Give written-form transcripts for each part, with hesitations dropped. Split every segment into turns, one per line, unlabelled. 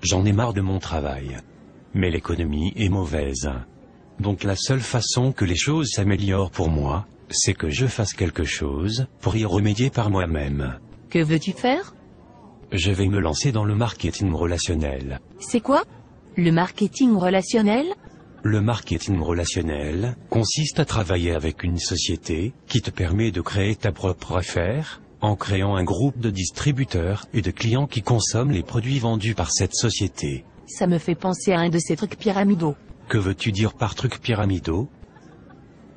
J'en ai marre de mon travail. Mais l'économie est mauvaise. Donc la seule façon que les choses s'améliorent pour moi, c'est que je fasse quelque chose pour y remédier par moi-même.
Que veux-tu faire?
Je vais me lancer dans le marketing relationnel.
C'est quoi? Le marketing relationnel?
Le marketing relationnel consiste à travailler avec une société qui te permet de créer ta propre affaire, en créant un groupe de distributeurs et de clients qui consomment les produits vendus par cette société.
Ça me fait penser à un de ces trucs pyramidaux.
Que veux-tu dire par trucs pyramidaux?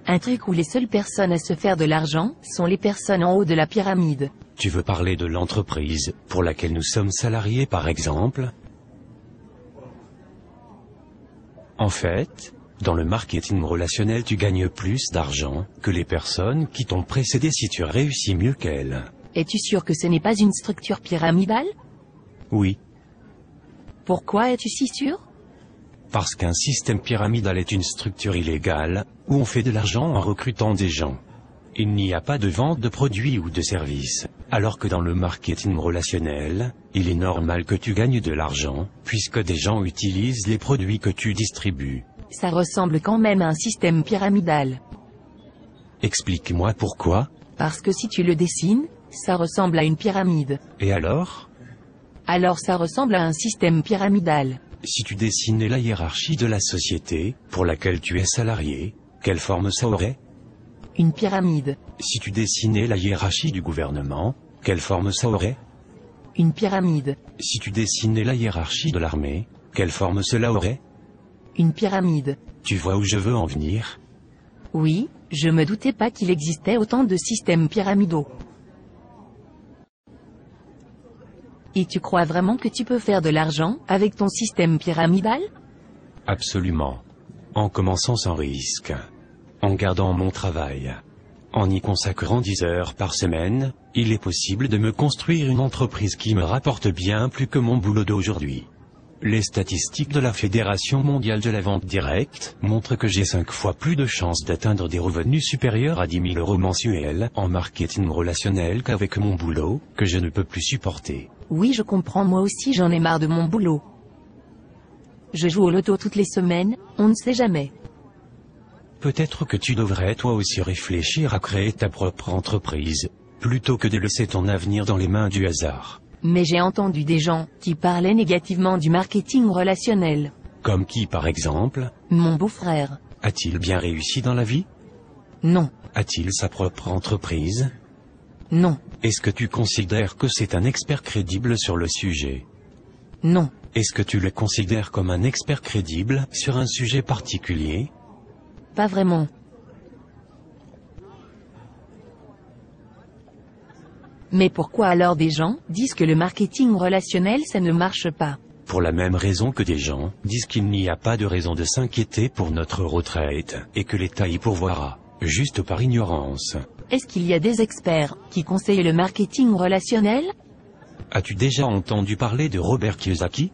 Un truc où les seules personnes à se faire de l'argent sont les personnes en haut de la pyramide.
Tu veux parler de l'entreprise pour laquelle nous sommes salariés par exemple? En fait, dans le marketing relationnel tu gagnes plus d'argent que les personnes qui t'ont précédé si tu réussis mieux qu'elles.
Es-tu sûr que ce n'est pas une structure pyramidale?
Oui.
Pourquoi es-tu si sûr?
Parce qu'un système pyramidal est une structure illégale, où on fait de l'argent en recrutant des gens. Il n'y a pas de vente de produits ou de services, alors que dans le marketing relationnel, il est normal que tu gagnes de l'argent, puisque des gens utilisent les produits que tu distribues.
Ça ressemble quand même à un système pyramidal.
Explique-moi pourquoi.
Parce que si tu le dessines, ça ressemble à une pyramide.
Et alors?
Alors ça ressemble à un système pyramidal.
Si tu dessinais la hiérarchie de la société, pour laquelle tu es salarié, quelle forme ça aurait?
Une pyramide.
Si tu dessinais la hiérarchie du gouvernement, quelle forme ça aurait?
Une pyramide.
Si tu dessinais la hiérarchie de l'armée, quelle forme cela aurait?
Une pyramide.
Tu vois où je veux en venir?
Oui, je me doutais pas qu'il existait autant de systèmes pyramidaux. Et tu crois vraiment que tu peux faire de l'argent avec ton système pyramidal?
Absolument. En commençant sans risque. En gardant mon travail. En y consacrant 10 heures par semaine, il est possible de me construire une entreprise qui me rapporte bien plus que mon boulot d'aujourd'hui. Les statistiques de la Fédération mondiale de la vente directe montrent que j'ai 5 fois plus de chances d'atteindre des revenus supérieurs à 10 000 € mensuels en marketing relationnel qu'avec mon boulot, que je ne peux plus supporter.
Oui, je comprends, moi aussi j'en ai marre de mon boulot. Je joue au loto toutes les semaines, on ne sait jamais.
Peut-être que tu devrais toi aussi réfléchir à créer ta propre entreprise, plutôt que de laisser ton avenir dans les mains du hasard.
Mais j'ai entendu des gens qui parlaient négativement du marketing relationnel.
Comme qui par exemple?
Mon beau-frère.
A-t-il bien réussi dans la vie?
Non.
A-t-il sa propre entreprise?
Non.
Est-ce que tu considères que c'est un expert crédible sur le sujet?
Non.
Est-ce que tu le considères comme un expert crédible sur un sujet particulier?
Pas vraiment. Mais pourquoi alors des gens disent que le marketing relationnel ça ne marche pas?
Pour la même raison que des gens disent qu'il n'y a pas de raison de s'inquiéter pour notre retraite, et que l'État y pourvoira, juste par ignorance.
Est-ce qu'il y a des experts qui conseillent le marketing relationnel?
As-tu déjà entendu parler de Robert Kiyosaki?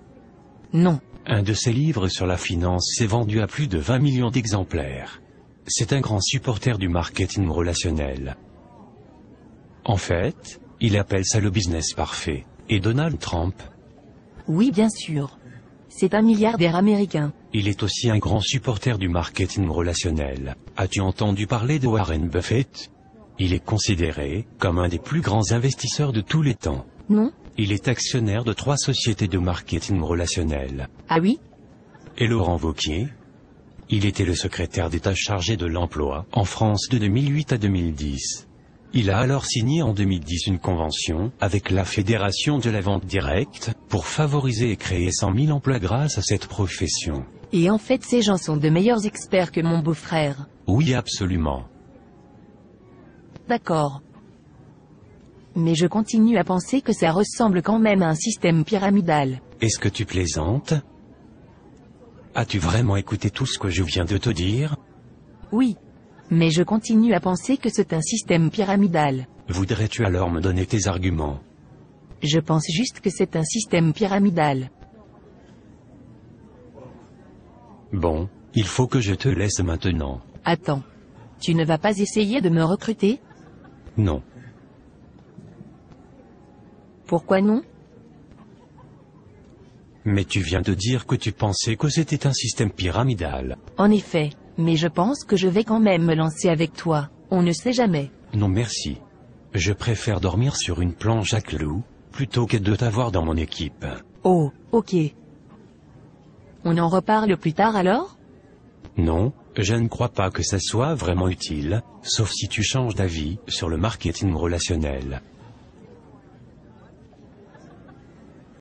Non.
Un de ses livres sur la finance s'est vendu à plus de 20 millions d'exemplaires. C'est un grand supporter du marketing relationnel. En fait, il appelle ça le business parfait. Et Donald Trump?
Oui, bien sûr. C'est un milliardaire américain.
Il est aussi un grand supporter du marketing relationnel. As-tu entendu parler de Warren Buffett? Il est considéré comme un des plus grands investisseurs de tous les temps.
Non?
Il est actionnaire de 3 sociétés de marketing relationnel.
Ah oui?
Et Laurent Wauquiez? Il était le secrétaire d'État chargé de l'emploi en France de 2008 à 2010. Il a alors signé en 2010 une convention avec la Fédération de la vente directe pour favoriser et créer 100 000 emplois grâce à cette profession.
Et en fait ces gens sont de meilleurs experts que mon beau-frère.
Oui, absolument.
D'accord. Mais je continue à penser que ça ressemble quand même à un système pyramidal.
Est-ce que tu plaisantes? As-tu vraiment écouté tout ce que je viens de te dire?
Oui. Mais je continue à penser que c'est un système pyramidal.
Voudrais-tu alors me donner tes arguments?
Je pense juste que c'est un système pyramidal.
Bon, il faut que je te laisse maintenant.
Attends. Tu ne vas pas essayer de me recruter?
Non.
Pourquoi non?
Mais tu viens de dire que tu pensais que c'était un système pyramidal.
En effet, mais je pense que je vais quand même me lancer avec toi, on ne sait jamais.
Non merci. Je préfère dormir sur une planche à clous, plutôt que de t'avoir dans mon équipe.
Oh, ok. On en reparle plus tard alors?
Non, je ne crois pas que ça soit vraiment utile, sauf si tu changes d'avis sur le marketing relationnel.